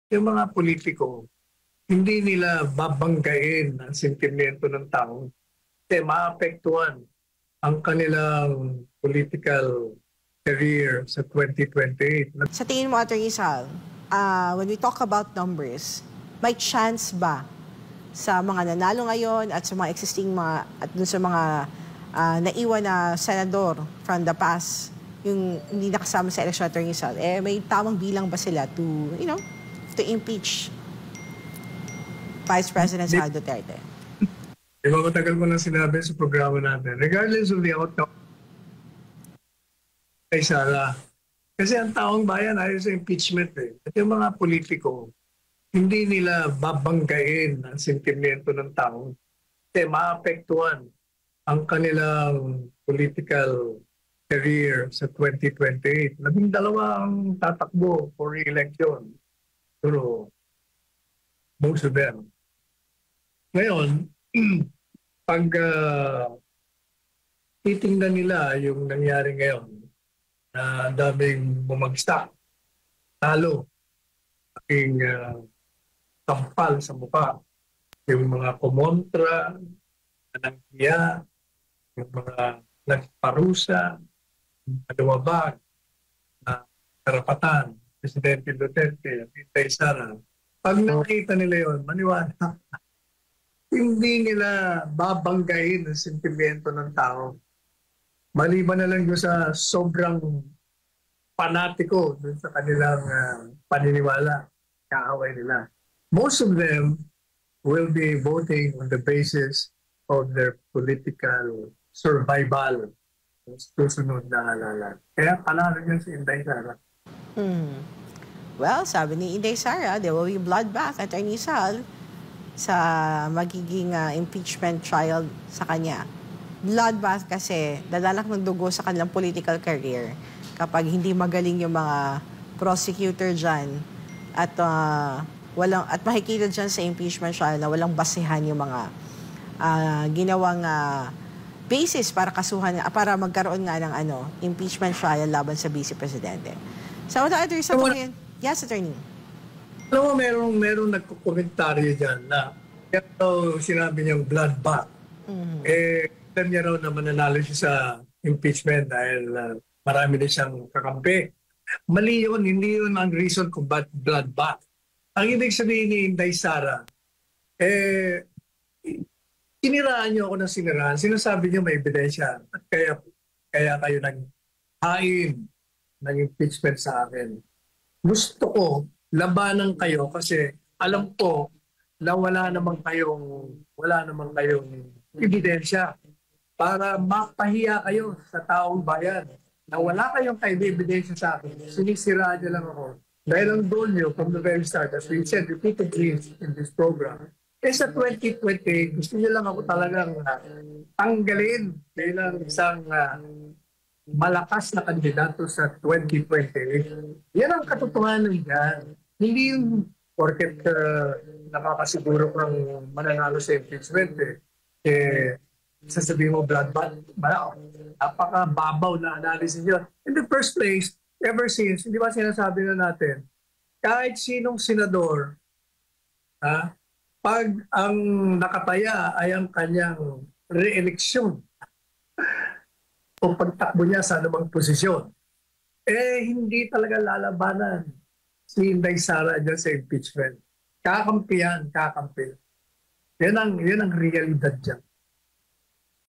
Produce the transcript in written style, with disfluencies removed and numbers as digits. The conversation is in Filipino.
yung mga politiko, hindi nila babanggain ang sentimento ng tao kasi maapektuhan ang kanilang political career sa 2028. Sa tingin mo, Atty. Sal, when we talk about numbers, may chance ba sa mga nanalo ngayon at sa mga existing mga at dun sa mga naiwan na senador from the past, yung hindi nakasama sa election, Atty. Sal, may tamang bilang ba sila to, to impeach Vice President Sara Duterte? Diba matagal ko na sinabi sa programa natin, regardless of the outcome kay Sara, kasi ang taong bayan ayaw sa impeachment eh. At yung mga politiko, hindi nila babanggain ang sentimento ng tao kasi maapektuhan ang kanilang political career sa 2028. 12 ang tatakbo for re-election. Pero most of them. Ngayon, pag titingnan nila yung nangyari ngayon, na daming bumagsak, talo, aking tampal sa mukha, yung mga kumontra, nananghiya, yung mga nagparusa, lumabag na karapatan, Presidente Duterte, Tita Sara. Pag nakita nila yon, maniwala, hindi nila babanggain ang sentimento ng tao. Maliban na lang doon sa sobrang panatiko doon sa kanilang paniniwala, kaaway nila. Most of them will be voting on the basis of their political survival susunod na halalan. Kaya panalo niya si Inday Sara. Well, sabi ni Inday Sara, there will be bloodbath, Atty. Sal, sa magiging impeachment trial sa kanya. Bloodbath kasi dadalak ng dugo sa kanilang political career kapag hindi magaling yung mga prosecutor dyan at makikita dyan sa impeachment trial na walang basehan yung mga ginawang basis para kasuhan, para magkaroon nga ng impeachment trial laban sa Vice Presidente. So, Atty. Yes, Attorney. Alam mo, merong nagkukomentaryo dyan na ito sinabi niyang bloodbath. Alam niya raw na mananalo siya sa impeachment dahil marami din siyang kakampi. Mali yun, hindi yun ang reason kung ba't bloodbath. Ang ibig sabihin ni Inday Sara, siniraan niyo ako ng siniraan. Sinasabi niyo may ebidensya at kaya kayo nag-hain ng impeachment sa akin. Gusto ko labanan kayo kasi alam ko na wala namang kayong ebidensya para mapahiya kayo sa taong bayan na wala kayong ebidensya sa akin. Sinisiraan niyo lang ako. Dahil ang goal niyo from the very start, as we said repeatedly in this program, sa 2020, gusto niyo lang ako talagang tanggalin bilang isang malakas na kandidato sa 2020. Yan ang katotohanan niyan. Hindi yung porket nakakasiguro kang mananalo sa impeachment sasabihin mo bloodbath. Napaka-babaw na analysis niyo. In the first place, ever since, hindi ba sinasabi na natin, kahit sinong senador, pag ang nakataya ay ang kanyang re-eleksyon, o pagtakbo niya sa anumang posisyon, hindi talaga lalabanan si Inday Sara dyan sa impeachment. Kakampi yan, kakampi. Yan ang realidad dyan.